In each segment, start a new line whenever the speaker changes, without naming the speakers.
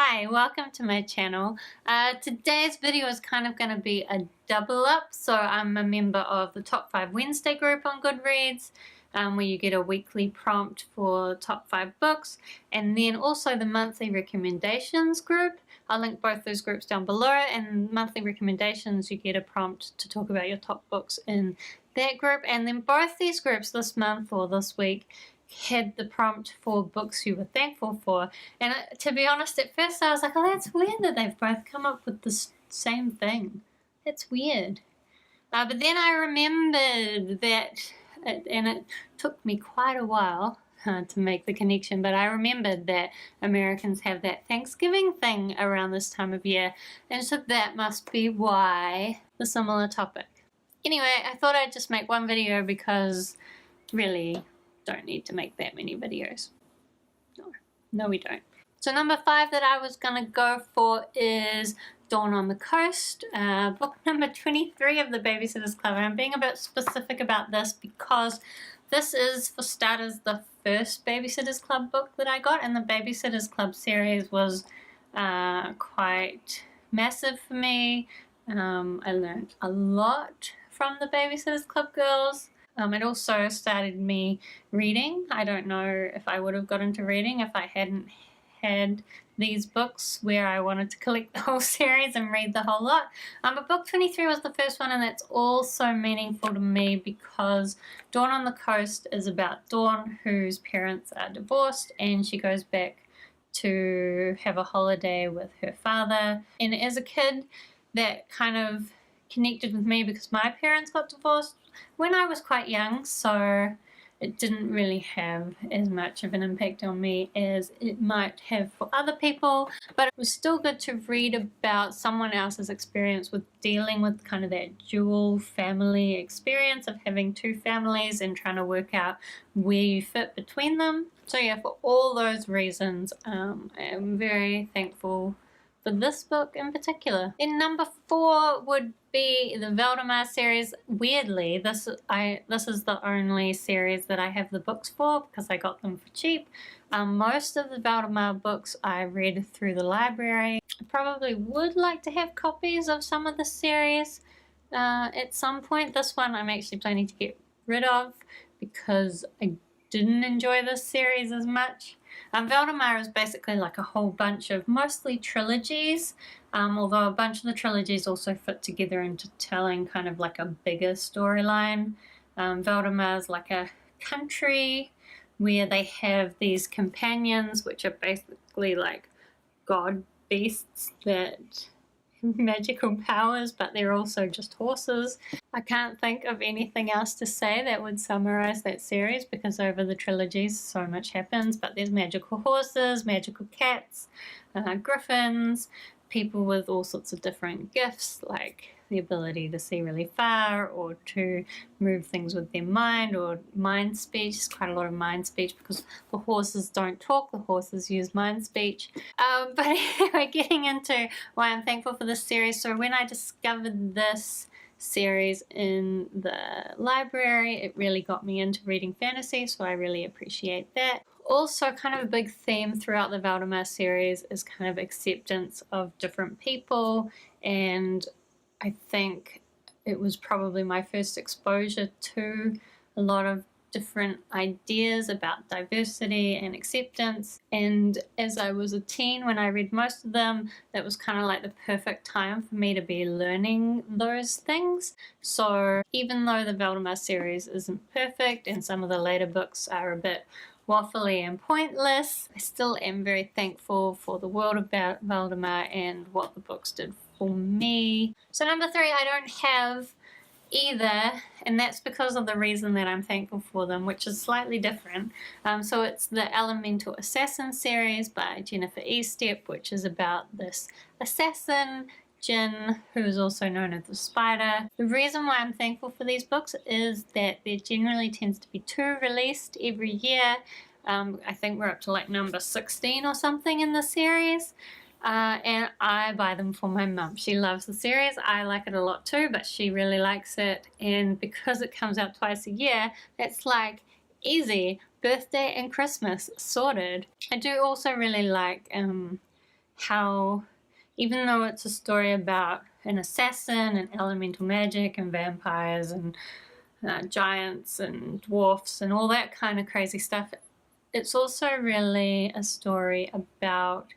Hi, welcome to my channel. Today's video is kind of going to be a double up. So I'm a member of the Top 5 Wednesday group on Goodreads, where you get a weekly prompt for top 5 books, and then also the monthly recommendations group. I'll link both those groups down below, and monthly recommendations you get a prompt to talk about your top books in that group. And then both these groups this month or this week had the prompt for books you were thankful for. And to be honest, at first I was like, oh, that's weird that they've both come up with the same thing. That's weird. But then I remembered that, and it took me quite a while to make the connection, but I remembered that Americans have that Thanksgiving thing around this time of year, and so that must be why the similar topic. Anyway, I thought I'd just make one video because really don't need to make that many videos. No we don't. So number 5 that I was gonna go for is Dawn on the Coast, book number 23 of the Babysitter's Club. And I'm being a bit specific about this because this is, for starters, the first Babysitter's Club book that I got, and the Babysitter's Club series was quite massive for me. I learned a lot from the Babysitter's Club girls. It also started me reading. I don't know if I would have got into reading if I hadn't had these books where I wanted to collect the whole series and read the whole lot. But book 23 was the first one, and that's also meaningful to me because Dawn on the Coast is about Dawn, whose parents are divorced, and she goes back to have a holiday with her father. And as a kid, that kind of connected with me because my parents got divorced when I was quite young, so it didn't really have as much of an impact on me as it might have for other people, but it was still good to read about someone else's experience with dealing with kind of that dual family experience of having two families and trying to work out where you fit between them. So yeah, for all those reasons, I am very thankful for this book in particular. Then number 4 would be the Valdemar series. Weirdly, this is the only series that I have the books for because I got them for cheap. Most of the Valdemar books I read through the library. I probably would like to have copies of some of the series at some point. This one I'm actually planning to get rid of because I didn't enjoy this series as much. Valdemar is basically like a whole bunch of mostly trilogies, although a bunch of the trilogies also fit together into telling kind of like a bigger storyline. Valdemar is like a country where they have these companions, which are basically like god beasts that magical powers, but they're also just horses. I can't think of anything else to say that would summarize that series because over the trilogies so much happens, but there's magical horses, magical cats, griffins, people with all sorts of different gifts like the ability to see really far or to move things with their mind or mind speech. There's quite a lot of mind speech because the horses don't talk, the horses use mind speech. But anyway, getting into why I'm thankful for this series. So when I discovered this series in the library, it really got me into reading fantasy, so I really appreciate that. Also, kind of a big theme throughout the Valdemar series is kind of acceptance of different people, and I think it was probably my first exposure to a lot of different ideas about diversity and acceptance. And as I was a teen when I read most of them, that was kind of like the perfect time for me to be learning those things. So even though the Valdemar series isn't perfect and some of the later books are a bit waffly and pointless, I still am very thankful for the world of Valdemar and what the books did for me. So number 3, I don't have either, and that's because of the reason that I'm thankful for them, which is slightly different. So it's the Elemental Assassin series by Jennifer Estep, which is about this assassin, Jin, who is also known as the Spider. The reason why I'm thankful for these books is that there generally tends to be 2 released every year. I think we're up to like number 16 or something in the series. And I buy them for my mum. She loves the series. I like it a lot too, but she really likes it. And because it comes out twice a year, that's like easy. Birthday and Christmas sorted. I do also really like how even though it's a story about an assassin and elemental magic and vampires and giants and dwarfs and all that kind of crazy stuff, it's also really a story about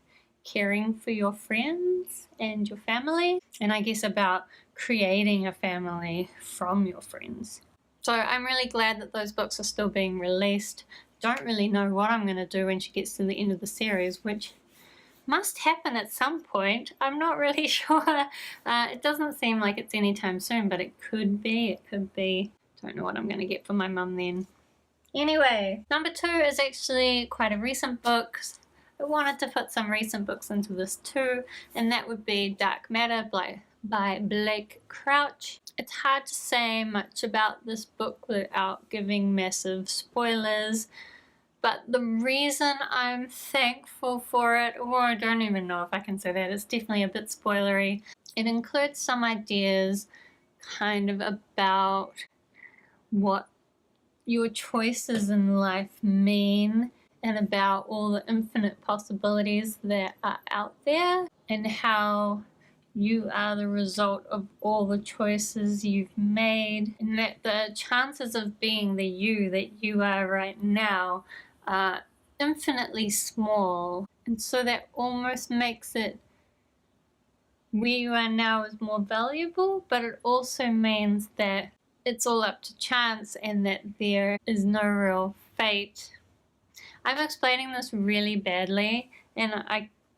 caring for your friends and your family, and I guess about creating a family from your friends. So I'm really glad that those books are still being released. Don't really know what I'm going to do when she gets to the end of the series, which must happen at some point. I'm not really sure. It doesn't seem like it's anytime soon, but it could be. It could be. Don't know what I'm going to get for my mum then. Anyway, number 2 is actually quite a recent book. I wanted to put some recent books into this too, and that would be Dark Matter by Blake Crouch. It's hard to say much about this book without giving massive spoilers, but the reason I'm thankful for it, or I don't even know if I can say that, it's definitely a bit spoilery. It includes some ideas kind of about what your choices in life mean and about all the infinite possibilities that are out there and how you are the result of all the choices you've made, and that the chances of being the you that you are right now are infinitely small, and so that almost makes it where you are now is more valuable, but it also means that it's all up to chance and that there is no real fate. I'm explaining this really badly, and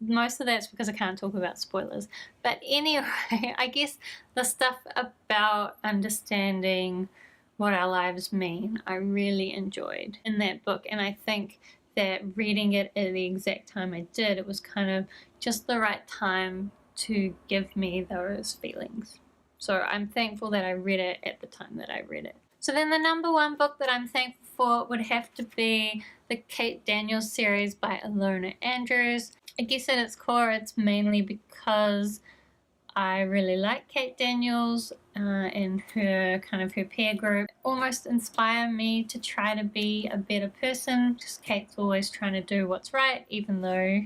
most of that's because I can't talk about spoilers. But anyway, I guess the stuff about understanding what our lives mean, I really enjoyed in that book. And I think that reading it at the exact time I did, it was kind of just the right time to give me those feelings. So I'm thankful that I read it at the time that I read it. So then the number 1 book that I'm thankful for would have to be the Kate Daniels series by Ilona Andrews. I guess at its core it's mainly because I really like Kate Daniels and her peer group almost inspire me to try to be a better person, because Kate's always trying to do what's right, even though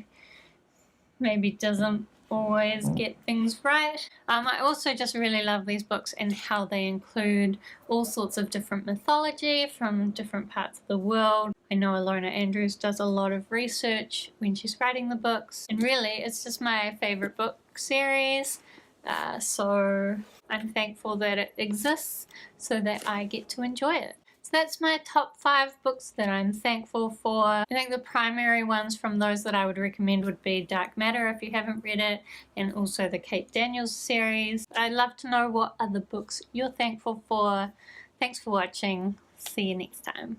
maybe doesn't always get things right. I also just really love these books and how they include all sorts of different mythology from different parts of the world. I know Ilona Andrews does a lot of research when she's writing the books, and really it's just my favorite book series. So I'm thankful that it exists so that I get to enjoy it. So that's my top 5 books that I'm thankful for. I think the primary ones from those that I would recommend would be Dark Matter if you haven't read it, and also the Kate Daniels series. I'd love to know what other books you're thankful for. Thanks for watching. See you next time.